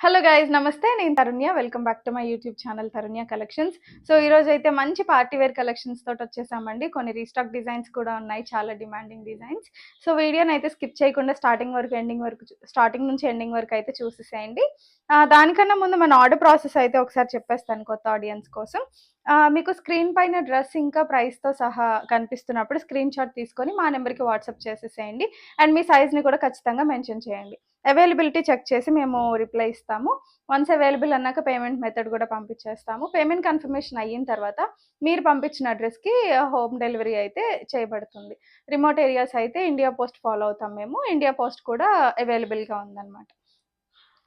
Hello guys, నమస్తే. నేను Tarunya. Welcome back to my YouTube channel Tarunya collections. So ఈ రోజు అయితే మంచి పార్టీ వేర్ కలెక్షన్స్ తోటి వచ్చేసామండి. కొన్ని రీస్టాక్ డిజైన్స్ కూడా ఉన్నాయి, చాలా డిమాండింగ్ డిజైన్స్. సో వీడియోని అయితే స్కిప్ చేయకుండా స్టార్టింగ్ నుంచి ఎండింగ్ వరకు అయితే చూసేసేయండి. దానికన్నా ముందు మన ఆర్డర్ ప్రాసెస్ అయితే ఒకసారి చెప్పేస్తాను కొత్త ఆడియన్స్ కోసం. మీకు స్క్రీన్ పైన డ్రెస్ ఇంకా ప్రైస్తో సహా కనిపిస్తున్నప్పుడు స్క్రీన్ షాట్ తీసుకొని మా నెంబర్కి వాట్సాప్ చేసేసేయండి. అండ్ మీ సైజ్ని కూడా ఖచ్చితంగా మెన్షన్ చేయండి. అవైలబిలిటీ చెక్ చేసి మేము రిప్లై ఇస్తాము. వన్స్ అవైలబుల్ అన్నాక పేమెంట్ మెథడ్ కూడా పంపించేస్తాము. పేమెంట్ కన్ఫర్మేషన్ అయిన తర్వాత మీరు పంపించిన అడ్రస్కి హోమ్ డెలివరీ అయితే చేయబడుతుంది. రిమోట్ ఏరియాస్ అయితే ఇండియా పోస్ట్ ఫాలో అవుతాం మేము. ఇండియా పోస్ట్ కూడా అవైలబుల్గా ఉందన్నమాట.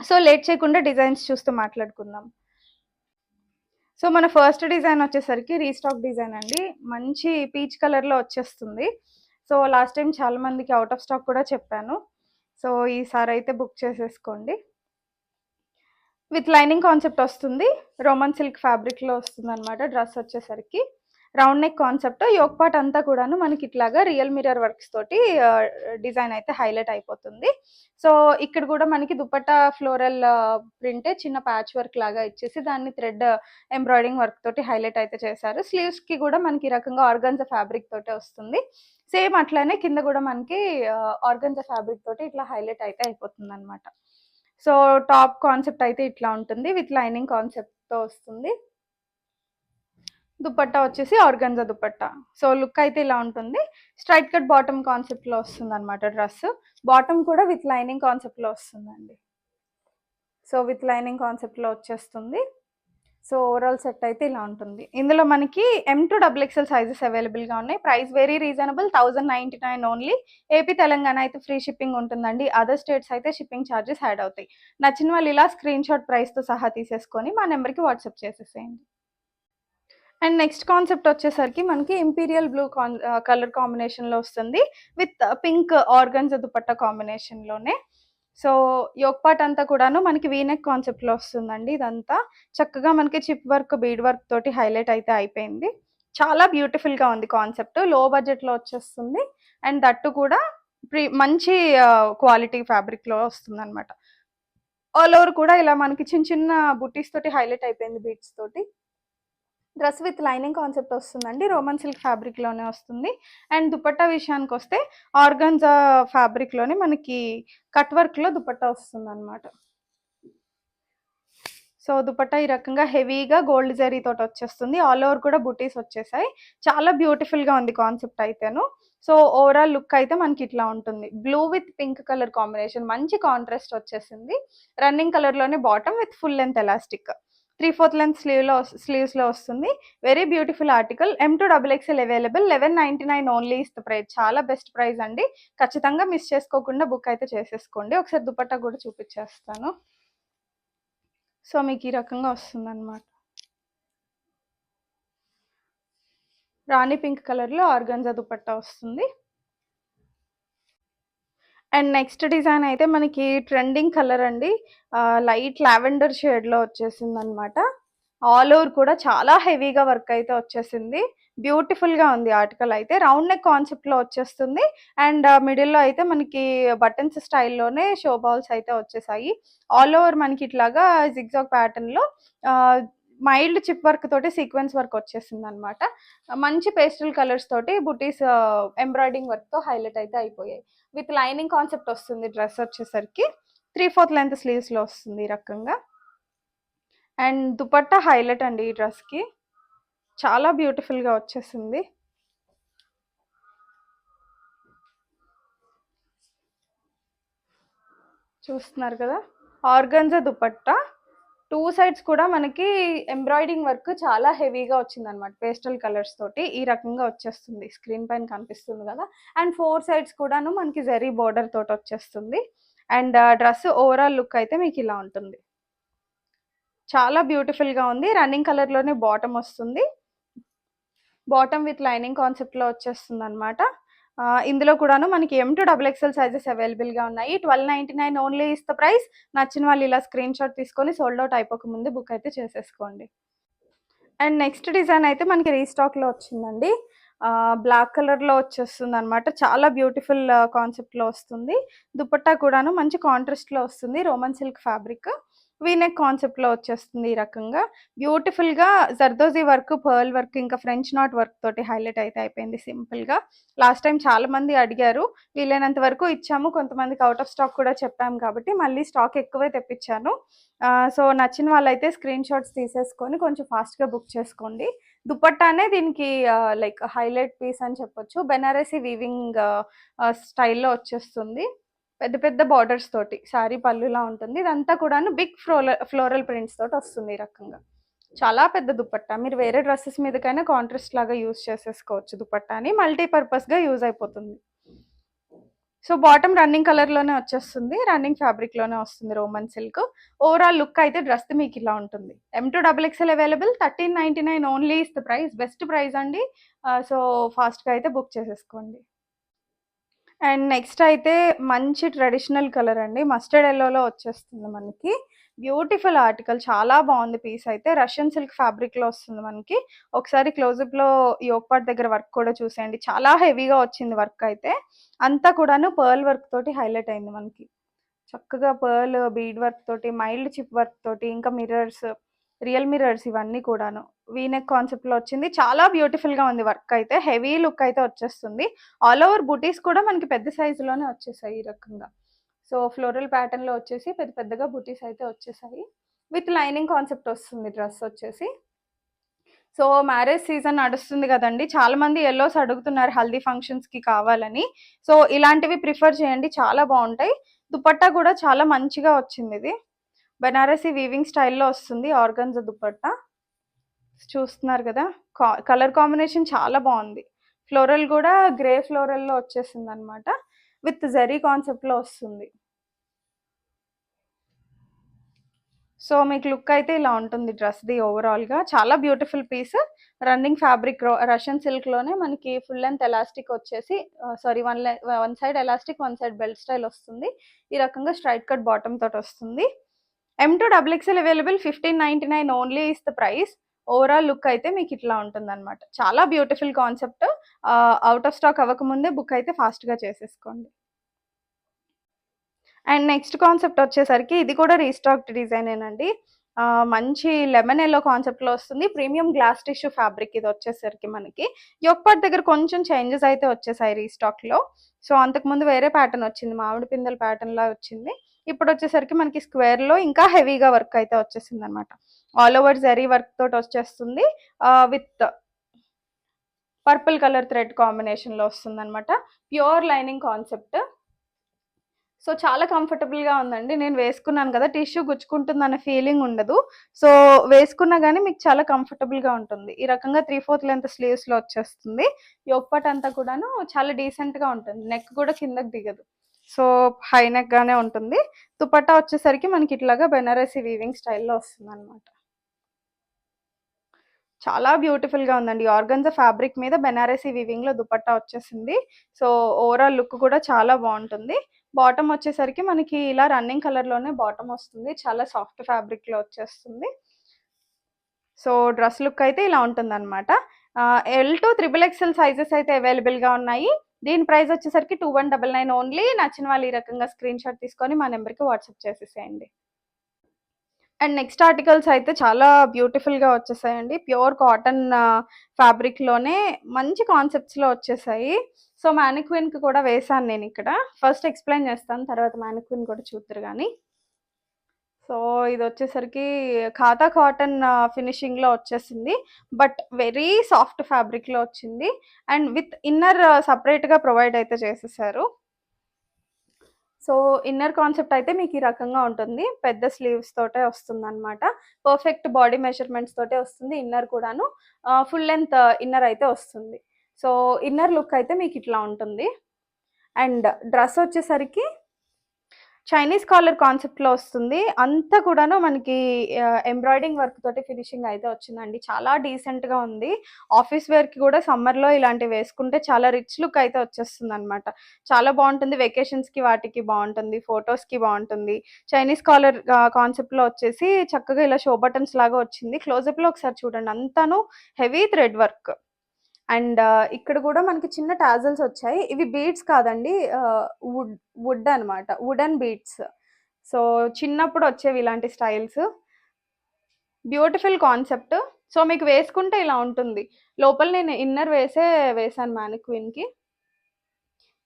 సో లేట్ చేయకుండా డిజైన్స్ చూస్తూ మాట్లాడుకుందాం. సో మన ఫస్ట్ డిజైన్ వచ్చేసరికి రీస్టాక్ డిజైన్ అండి. మంచి పీచ్ కలర్లో వచ్చేస్తుంది. సో లాస్ట్ టైం చాలా మందికి అవుట్ ఆఫ్ స్టాక్ కూడా చెప్పాను. సో ఈసారి అయితే బుక్ చేసేసుకోండి. విత్ లైనింగ్ కాన్సెప్ట్ వస్తుంది. రోమన్ సిల్క్ ఫ్యాబ్రిక్లో వస్తుంది అనమాట. డ్రెస్ వచ్చేసరికి round neck concept, yoke part అంతా కూడాను మనకి ఇట్లాగా రియల్ మిరర్ వర్క్స్ తోటి డిజైన్ అయితే హైలైట్ అయిపోతుంది. సో ఇక్కడ కూడా మనకి దుపట్టా ఫ్లోరల్ ప్రింట్ చిన్న ప్యాచ్ వర్క్ లాగా ఇచ్చేసి దాన్ని థ్రెడ్ ఎంబ్రాయిడింగ్ వర్క్ తోటి హైలైట్ అయితే చేశారు. స్లీవ్స్ కి కూడా మనకి ఈ రకంగా ఆర్గన్జా ఫ్యాబ్రిక్ తోటే వస్తుంది. సేమ్ అట్లానే కింద కూడా మనకి ఆర్గన్జా ఫ్యాబ్రిక్ తోటి ఇట్లా హైలైట్ అయితే అయిపోతుంది అనమాట. సో టాప్ కాన్సెప్ట్ అయితే ఇట్లా ఉంటుంది. విత్ లైనింగ్ కాన్సెప్ట్తో వస్తుంది. దుపట్టా వచ్చేసి ఆర్గన్జా దుపట్టా. సో లుక్ అయితే ఇలా ఉంటుంది. స్ట్రైట్ కట్ బాటమ్ కాన్సెప్ట్లో వస్తుంది అనమాట డ్రెస్. బాటమ్ కూడా విత్ లైనింగ్ కాన్సెప్ట్లో వస్తుందండి. సో విత్ లైనింగ్ కాన్సెప్ట్లో వచ్చేస్తుంది. సో ఓవరాల్ సెట్ అయితే ఇలా ఉంటుంది. ఇందులో మనకి M2XXL సైజెస్ అవైలబుల్గా ఉన్నాయి. Price very reasonable, 1099 only. AP Telangana అయితే ఫ్రీ షిప్పింగ్ ఉంటుందండి. అదర్ స్టేట్స్ అయితే షిప్పింగ్ ఛార్జెస్ యాడ్ అవుతాయి. నచ్చిన వాళ్ళు ఇలా స్క్రీన్ షాట్ ప్రైస్తో సహా తీసేసుకొని మా నెంబర్కి వాట్సాప్ చేసేసేయండి. అండ్ నెక్స్ట్ కాన్సెప్ట్ వచ్చేసరికి మనకి ఇంపీరియల్ బ్లూ కలర్ కాంబినేషన్లో వస్తుంది. విత్ పింక్ ఆర్గన్జా దుపట్టా కాంబినేషన్లోనే. సో యోక్ పార్ట్ అంతా కూడాను మనకి వీనెక్ కాన్సెప్ట్లో వస్తుందండి. ఇదంతా చక్కగా మనకి చిప్ వర్క్, బీడ్ వర్క్ తోటి హైలైట్ అయితే అయిపోయింది. చాలా బ్యూటిఫుల్గా ఉంది కాన్సెప్ట్. లో బడ్జెట్లో వచ్చేస్తుంది. అండ్ దట్టు కూడా మంచి క్వాలిటీ ఫ్యాబ్రిక్లో వస్తుంది అనమాట. ఆల్ ఓవర్ కూడా ఇలా మనకి చిన్న చిన్న బుటీస్ తోటి హైలైట్ అయిపోయింది, బీడ్స్ తోటి. డ్రెస్ విత్ లైనింగ్ కాన్సెప్ట్ వస్తుందండి. రోమన్ సిల్క్ ఫ్యాబ్రిక్లోనే వస్తుంది. అండ్ దుపట్టా విషయానికి వస్తే ఆర్గన్జా ఫ్యాబ్రిక్లోనే మనకి కట్ వర్క్లో దుపట్టా వస్తుంది అనమాట. సో దుపట్టా ఈ రకంగా హెవీగా గోల్డ్ జరీ తోటి వచ్చేస్తుంది. ఆల్ ఓవర్ కూడా బుటీస్ వచ్చేసాయి. చాలా బ్యూటిఫుల్గా ఉంది కాన్సెప్ట్ అయితేను. సో ఓవరాల్ లుక్ అయితే మనకి ఇట్లా ఉంటుంది. Blue with pink colour combination, మంచి కాంట్రాస్ట్ వచ్చేసింది. రన్నింగ్ కలర్లోనే bottom with full length elastic, 3/4 length స్లీవ్స్లో వస్తుంది. Very beautiful article. M2XXL available, 1199 only is the price. చాలా బెస్ట్ ప్రైస్ అండి. ఖచ్చితంగా మిస్ చేసుకోకుండా బుక్ అయితే చేసేసుకోండి. ఒకసారి దుపట్టా కూడా చూపించేస్తాను. సో మీకు ఈ రకంగా వస్తుంది అనమాట. రాణి పింక్ కలర్లో ఆర్గన్జా దుపట్టా వస్తుంది. అండ్ నెక్స్ట్ డిజైన్ అయితే మనకి ట్రెండింగ్ కలర్ అండి. లైట్ లావెండర్ షేడ్లో వచ్చేసింది అనమాట. ఆల్ ఓవర్ కూడా చాలా హెవీగా వర్క్ అయితే వచ్చేసింది. బ్యూటిఫుల్గా ఉంది ఆర్టికల్ అయితే. రౌండ్ నెక్ కాన్సెప్ట్లో వచ్చేస్తుంది. అండ్ మిడిల్లో అయితే మనకి బటన్స్ స్టైల్లోనే షో బాల్స్ అయితే వచ్చేసాయి. ఆల్ ఓవర్ మనకి ఇట్లాగా జిగ్జాగ్ ప్యాటర్న్లో మైల్డ్ చిప్ వర్క్ తోటి సీక్వెన్స్ వర్క్ వచ్చేసింది అనమాట. మంచి పేస్టల్ కలర్స్ తోటి బుటీస్ ఎంబ్రాయిడింగ్ వర్క్తో హైలైట్ అయితే అయిపోయాయి. విత్ లైనింగ్ కాన్సెప్ట్ వస్తుంది. డ్రెస్ వచ్చేసరికి 3/4 లెంత్ స్లీవ్స్లో వస్తుంది ఈ రకంగా. అండ్ దుపట్టా హైలైట్ అండి ఈ డ్రెస్కి. చాలా బ్యూటిఫుల్గా వచ్చేసింది. చూస్తున్నారు కదా, ఆర్గన్జా దుపట్టా. 2 సైడ్స్ కూడా మనకి ఎంబ్రాయిడింగ్ వర్క్ చాలా హెవీగా వచ్చిందనమాట. పేస్టల్ కలర్స్ తోటి ఈ రకంగా వచ్చేస్తుంది. స్క్రీన్ పైన కనిపిస్తుంది కదా. అండ్ 4 సైడ్స్ కూడాను మనకి జరీ బోర్డర్ తోటి వచ్చేస్తుంది. అండ్ డ్రెస్ ఓవరాల్ లుక్ అయితే మీకు ఇలా ఉంటుంది. చాలా బ్యూటిఫుల్గా ఉంది. రన్నింగ్ కలర్లోనే బాటమ్ వస్తుంది. బాటమ్ విత్ లైనింగ్ కాన్సెప్ట్లో వచ్చేస్తుంది అనమాట. ఇందులో కూడాను మనకి M2XXL సైజెస్ అవైలబుల్గా ఉన్నాయి. 1299 ఓన్లీ ఇస్ ద ప్రైస్. నచ్చిన వాళ్ళు ఇలా స్క్రీన్ షాట్ తీసుకొని సోల్డ్ అవుట్ అయిపోక ముందు బుక్ అయితే చేసేసుకోండి. అండ్ నెక్స్ట్ డిజైన్ అయితే మనకి రీస్టాక్లో వచ్చిందండి. బ్లాక్ కలర్లో వచ్చేస్తుంది అనమాట. చాలా బ్యూటిఫుల్ కాన్సెప్ట్లో వస్తుంది. దుపట్టా కూడాను మంచి కాంట్రాస్ట్లో వస్తుంది. Roman silk fabric. వీనెక్ కాన్సెప్ట్‌లో వచ్చేస్తుంది ఈ రకంగా. బ్యూటిఫుల్‌గా జర్దోజీ వర్క్, పర్ల్ వర్క్ ఇంకా ఫ్రెంచ్ నాట్ వర్క్ తోటి హైలైట్ అయితే అయిపోయింది సింపుల్‌గా. లాస్ట్ టైమ్ చాలామంది అడిగారు. వీలైనంత వరకు ఇచ్చాము. కొంతమందికి ఔట్ ఆఫ్ స్టాక్ కూడా చెప్పాము కాబట్టి మళ్ళీ స్టాక్ ఎక్కువే తెప్పించాను. సో, నచ్చిన వాళ్ళైతే స్క్రీన్ షాట్స్ తీసేసుకొని కొంచెం ఫాస్ట్‌గా బుక్ చేసుకోండి. దుపట్టానే దీనికి లైక్ హైలైట్ పీస్ అని చెప్పొచ్చు. బెనారసి వీవింగ్ స్టైల్‌లో వచ్చేస్తుంది. పెద్ద పెద్ద బార్డర్స్ తోటి శారీ పళ్ళులా ఉంటుంది. ఇదంతా కూడాను బిగ్ ఫ్లోరల్ ప్రింట్స్ తోటి వస్తుంది ఈ రకంగా. చాలా పెద్ద దుపట్టా. మీరు వేరే డ్రెసెస్ మీదకైనా కాంట్రాస్ట్ లాగా యూజ్ చేసేసుకోవచ్చు దుపట్టాని. మల్టీపర్పస్‌గా యూజ్ అయిపోతుంది. సో, బాటమ్ రన్నింగ్ కలర్‌లోనే వచ్చేస్తుంది. రన్నింగ్ ఫ్యాబ్రిక్‌లోనే వస్తుంది రోమన్ సిల్క్. ఓవరాల్ లుక్ అయితే డ్రెస్‌ది మీకిలా ఉంటుంది. M2 XXL available. 1399 only is the price. Best price అండి. సో, ఫాస్ట్‌గా అయితే బుక్ చేసేసుకోండి. అండ్ నెక్స్ట్ అయితే మంచి ట్రెడిషనల్ కలర్ అండి. మస్టర్డ్ యెల్లోలో వచ్చేస్తుంది మనకి. బ్యూటిఫుల్ ఆర్టికల్ చాలా బాగుంది పీస్ అయితే. రష్యన్ సిల్క్ ఫ్యాబ్రిక్‌లో వస్తుంది మనకి. ఒకసారి క్లోజప్‌లో యోక్ పార్ట్ దగ్గర వర్క్ కూడా చూసేయండి. చాలా హెవీగా వచ్చింది వర్క్ అయితే. అంతా కూడాను పర్ల్ వర్క్ తోటి హైలైట్ అయింది మనకి. చక్కగా పర్ల్ బీడ్ వర్క్ తోటి, మైల్డ్ చిప్ వర్క్ తోటి, ఇంకా మిర్రర్స్, రియల్ మిర్రర్స్ ఇవన్నీ కూడాను. వీనెక్ కాన్సెప్ట్‌లో వచ్చింది. చాలా బ్యూటిఫుల్‌గా ఉంది వర్క్ అయితే. హెవీ లుక్ అయితే వచ్చేస్తుంది. ఆల్ ఓవర్ బుటీస్ కూడా మనకి పెద్ద సైజులోనే వచ్చేసాయి ఈ రకంగా. సో, ఫ్లోరల్ ప్యాటర్న్‌లో వచ్చేసి పెద్ద పెద్దగా బుటీస్ అయితే వచ్చేసాయి. విత్ లైనింగ్ కాన్సెప్ట్ వస్తుంది డ్రెస్ వచ్చేసి. సో, మ్యారేజ్ సీజన్ నడుస్తుంది గదండీ! చాలామంది యెల్లోస్ అడుగుతున్నారు హల్దీ ఫంక్షన్స్‌కి కావాలని. సో, ఇలాంటివి ప్రిఫర్ చేయండి. చాలా బావుంటాయి. దుపట్టా గూడా చాలా మంచిగా వచ్చిందిది. బెనారసి వీవింగ్ స్టైల్‌లో వస్తుంది ఆర్గాన్జా దుపట్టా. చూస్తున్నారు గదా! కలర్ కాంబినేషన్ చాలా బావుంది. ఫ్లోరల్ గూడా గ్రే ఫ్లోరల్‌లో వచ్చేసిందనమాట. విత్ జరీ కాన్సెప్ట్‌లో వస్తుంది. సో, మీకు లుక్ అయితే ఇలా ఉంటుంది డ్రెస్‌ది ఓవరాల్‌గా. చాలా beautiful piece. Running fabric Russian సిల్క్‌లోనే మనకి ఫుల్ లెంగ్త్ ఎలాస్టిక్ వచ్చేసి sorry one side elastic, one side belt style వస్తుంది. ఈ రకంగా స్ట్రైట్ కట్ బాటమ్ తోటొస్తుంది. M2 XXL available. 1599 only is the price. Overall look అయితే మీకు ఇట్లా ఉంటుందన్నమాట. చాలా beautiful concept. Out of stock అవ్వకముందే బుక్ అయితే ఫాస్ట్‌గా చేసేసుకోండి. అండ్ నెక్స్ట్ కాన్సెప్ట్ వచ్చేసరికి ఇది కూడా రీస్టాక్డ్ డిజైనేనండి. మంచి లెమన్ యెల్లో కాన్సెప్ట్‌లో వస్తుంది. ప్రీమియం గ్లాస్ టిష్యూ ఫ్యాబ్రిక్ ఇది వచ్చేసరికి మనకి. యోక్ పార్ట్ దగ్గర కొంచెం చేంజెస్ అయితే వచ్చేసాయి రీస్టాక్‌లో. సో, అంతకుముందు వేరే ప్యాటర్న్ వచ్చింది. మామిడి పిందెల ప్యాటర్న్‌లా వచ్చింది. ఇప్పుడొచ్చేసరికి మనకి స్క్వేర్‌లో ఇంకా హెవీగా వర్క్ అయితే వచ్చేసిందనమాట. ఆల్ ఓవర్ జరీ వర్క్ తోటి వచ్చేస్తుంది. విత్ పర్పుల్ కలర్ థ్రెడ్ కాంబినేషన్‌లో వస్తుందనమాట. Pure lining concept. సో, చాలా కంఫర్టబుల్‌గా ఉందండి. నేను వేసుకున్నాను గదా! టిష్యూ గుచ్చుకుంటుందనే ఫీలింగ్ ఉండదు. సో, వేసుకున్నా గానీ మీకు చాలా కంఫర్టబుల్‌గా ఉంటుంది. ఈ రకంగా 3/4 లెంత్ స్లీవ్స్‌లో వచ్చేస్తుంది. యోక్ పార్ట్ అంతా కూడాను చాలా డీసెంట్‌గా ఉంటుంది. నెక్ కూడా కిందకి దిగదు. సో, హై నెక్‌గానే ఉంటుంది. దుపట్టా వచ్చేసరికి మనకి ఇట్లాగా బెనారసి వీవింగ్ స్టైల్‌లో వస్తుందనమాట. చాలా బ్యూటిఫుల్‌గా ఉందండి. ఆర్గాన్జా ఫ్యాబ్రిక్ మీద బెనారసి వీవింగ్‌లో దుపట్టా వచ్చేసింది. సో, ఓవరాల్ లుక్ కూడా చాలా బావుంటుంది. బాటమ్ వచ్చేసరికి మనకి ఇలా రన్నింగ్ కలర్‌లోనే బాటమ్ వస్తుంది. చాలా సాఫ్ట్ ఫ్యాబ్రిక్‌లో వచ్చేస్తుంది. సో, డ్రెస్ లుక్ అయితే ఇలా ఉంటుందనమాట. L to XXL సైజెస్ అయితే అవైలబుల్‌గా ఉన్నాయి. దీని ప్రైస్ వచ్చేసరికి 2199 ఓన్లీ. నచ్చిన వాళ్ళు ఈ రకంగా స్క్రీన్ షాట్ తీసుకొని మా నంబర్‌కి వాట్సాప్ చేసేసేయండి. అండ్ నెక్స్ట్ ఆర్టికల్స్ అయితే చాలా బ్యూటిఫుల్‌గా వచ్చేసాయండి. ప్యూర్ కాటన్ ఫ్యాబ్రిక్‌లోనే మంచి కాన్సెప్ట్స్‌లో వచ్చేసాయి. సో, మానిక్విన్‌కి కూడా వేశాను నేనిక్కడ. ఫస్ట్ ఎక్స్‌ప్లెయిన్ చేస్తాను. తర్వాత మానిక్విన్ కూడా చూద్దురు గానీ. సో, ఇదొచ్చేసరికి ఖాతా కాటన్ ఫినిషింగ్‌లో వచ్చేసింది. బట్ వెరీ సాఫ్ట్ ఫ్యాబ్రిక్‌లో వచ్చింది. అండ్ విత్ ఇన్నర్ సెపరేట్‌గా ప్రొవైడ్ అయితే చేసేసారు. సో, ఇన్నర్ కాన్సెప్ట్ అయితే మీకు ఈ రకంగా ఉంటుంది. పెద్ద స్లీవ్స్ తోటే వస్తుందనమాట. పర్ఫెక్ట్ బాడీ మెజర్‌మెంట్స్ తోటే వస్తుంది ఇన్నర్ కూడాను. ఫుల్ లెంత్ ఇన్నర్ అయితే వస్తుంది. సో, ఇన్నర్ లుక్ అయితే మీకు ఇట్లా ఉంటుంది. అండ్ డ్రెస్ వచ్చేసరికి చైనీస్ కాలర్ కాన్సెప్ట్‌లో వస్తుంది. అంతా కూడాను మనకి ఎంబ్రాయిడరింగ్ వర్క్ తోటి ఫినిషింగ్ అయితే వచ్చిందండి. చాలా డీసెంట్‌గా ఉంది. ఆఫీస్ వేర్‌కి కూడా సమ్మర్‌లో ఇలాంటివి వేసుకుంటే చాలా రిచ్ లుక్ అయితే వచ్చేస్తుందనమాట. చాలా బావుంటుంది. వెకేషన్స్‌కి వాటికి బావుంటుంది. ఫోటోస్‌కి బావుంటుంది. చైనీస్ కాలర్ కాన్సెప్ట్‌లో వచ్చేసి చక్కగా ఇలా షో బటన్స్ లాగా వచ్చింది. క్లోజప్‌లో ఒకసారి చూడండి. అంతాను హెవీ థ్రెడ్ వర్క్. అండ్ ఇక్కడ గూడా మనకి చిన్న టాజెల్స్ వచ్చాయి. ఇవి బీడ్స్ కాదండి. వుడ్ వుడ్ అనమాట. Wooden beads. సో చిన్నప్పుడు వచ్చేవి ఇలాంటి స్టైల్స్. Beautiful concept. సో మీకు వేసుకుంటే ఇలా ఉంటుంది. లోపల నేను ఇన్నర్ వేసాను మ్యానిక్విన్‌కి.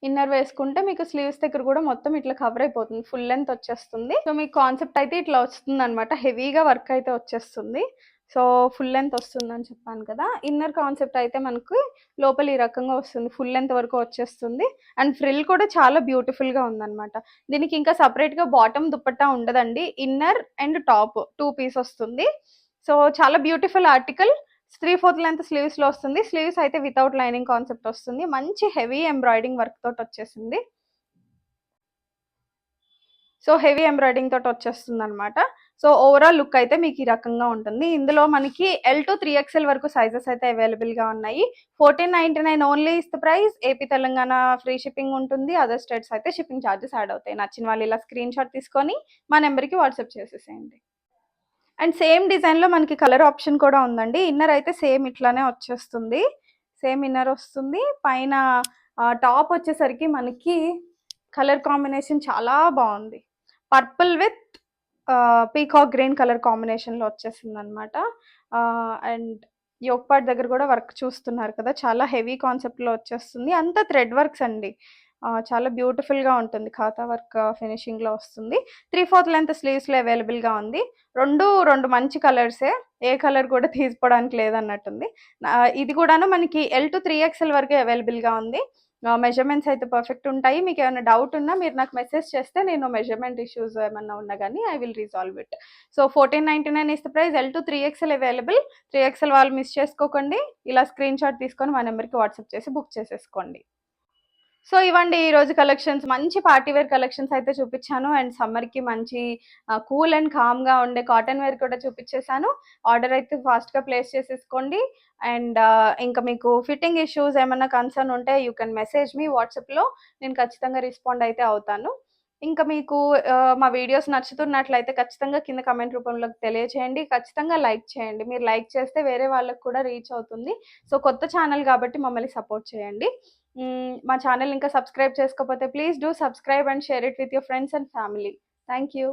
ఇన్నర్ వేసుకుంటే మీకు స్లీవ్స్ దగ్గర కూడా మొత్తం ఇట్లా కవర్ అయిపోతుంది. ఫుల్ లెంత్ వచ్చేస్తుంది. సో మీకు కాన్సెప్ట్ అయితే ఇట్లా వస్తుందనమాట. హెవీగా వర్క్ అయితే వచ్చేస్తుంది. సో ఫుల్ లెంత్ వస్తుందని చెప్పాను కదా. ఇన్నర్ కాన్సెప్ట్ అయితే మనకు లోపల ఈ రకంగా వస్తుంది. ఫుల్ లెంత్ వరకు వచ్చేస్తుంది. అండ్ ఫ్రిల్ కూడా చాలా బ్యూటిఫుల్‌గా ఉందనమాట. దీనికి ఇంకా సెపరేట్‌గా బాటమ్ దుపట్టా ఉండదండి. ఇన్నర్ అండ్ టాప్ 2 పీస్ వస్తుంది. సో చాలా బ్యూటిఫుల్ ఆర్టికల్. 3/4 లెంత్ స్లీవ్స్‌లో వస్తుంది. స్లీవ్స్ అయితే వితౌట్ లైనింగ్ కాన్సెప్ట్ వస్తుంది. మంచి హెవీ ఎంబ్రాయిడింగ్ వర్క్ తోటి వచ్చేసింది. సో హెవీ ఎంబ్రాయిడింగ్ తోటి వచ్చేస్తుందనమాట. సో ఓవరాల్ లుక్ అయితే మీకు ఈ రకంగా ఉంటుంది. ఇందులో మనకి L to 3XL వరకు సైజెస్ అయితే అవైలబుల్‌గా ఉన్నాయి. 1499 only is the price. AP, Telangana free shipping ఉంటుంది. అదర్ స్టేట్స్ అయితే షిప్పింగ్ ఛార్జెస్ యాడ్ అవుతాయి. నచ్చిన వాళ్ళు ఇలా స్క్రీన్ షాట్ తీసుకొని మా నెంబర్‌కి వాట్సాప్ చేసేసేయండి. అండ్ సేమ్ డిజైన్‌లో మనకి కలర్ ఆప్షన్ కూడా ఉందండి. ఇన్నర్ అయితే సేమ్ ఇట్లానే వచ్చేస్తుంది. సేమ్ ఇన్నర్ వస్తుంది. పైన టాప్ వచ్చేసరికి మనకి కలర్ కాంబినేషన్ చాలా బాగుంది. Purple with peacock green colour కాంబినేషన్‌లో వచ్చేసిందనమాట. అండ్ యోక్ పార్ట్ దగ్గర కూడా వర్క్ చూస్తున్నారు కదా! చాలా హెవీ కాన్సెప్ట్‌లో వచ్చేస్తుంది. అంతా థ్రెడ్ వర్క్స్ అండి. చాలా బ్యూటిఫుల్‌గా ఉంటుంది. ఖాతా వర్క్ ఫినిషింగ్‌లో వస్తుంది. 3/4 లెంత్ స్లీవ్స్‌లో అవైలబుల్‌గా ఉంది. 2 మంచి కలర్సే. ఏ కలర్ కూడా తీసిపోవడానికి లేదన్నట్టుంది. ఇది కూడాను మనకి L to 3XL వరకే అవైలబుల్‌గా ఉంది. మెజర్మెంట్స్ అయితే పర్ఫెక్ట్ ఉంటాయి. మీకు ఏమైనా డౌట్ ఉన్నా మీరు నాకు మెసేజ్ చేస్తే నేను మెజర్మెంట్ ఇష్యూస్ ఏమన్నా ఉన్నా గానీ I will resolve it. So 1499 is the price. L to 3XL available. 3XL వాళ్ళు మిస్ చేసుకోకండి. ఇలా స్క్రీన్ షాట్ తీసుకొని మా నెంబర్‌కి వాట్సాప్ చేసి బుక్ చేసేసుకోండి. సో ఇవండి ఈరోజు కలెక్షన్స్. మంచి పార్టీ వేర్ కలెక్షన్స్ అయితే చూపించాను. అండ్ సమ్మర్‌కి మంచి కూల్ అండ్ కామ్‌గా ఉండే కాటన్ వేర్ కూడా చూపించేశాను. ఆర్డర్ అయితే ఫాస్ట్‌గా ప్లేస్ చేసేసుకోండి. అండ్ ఇంకా మీకు ఫిట్టింగ్ ఇష్యూస్ ఏమన్నా కన్సర్న్ ఉంటే యూ కెన్ మెసేజ్ మీ వాట్సాప్‌లో. నేను ఖచ్చితంగా రెస్పాండ్ అయితే అవుతాను. ఇంకా మీకు మా వీడియోస్ నచ్చుతున్నట్లయితే ఖచ్చితంగా కింద కామెంట్ రూపంలో తెలియచేయండి. ఖచ్చితంగా లైక్ చేయండి. మీరు లైక్ చేస్తే వేరే వాళ్ళకి కూడా రీచ్ అవుతుంది. సో కొత్త ఛానల్ కాబట్టి మమ్మల్ని సపోర్ట్ చేయండి. మా ఛానల్ ఇంకా సబ్స్క్రైబ్ చేసుకోకపోతే please do subscribe and share it with your friends and family. Thank you.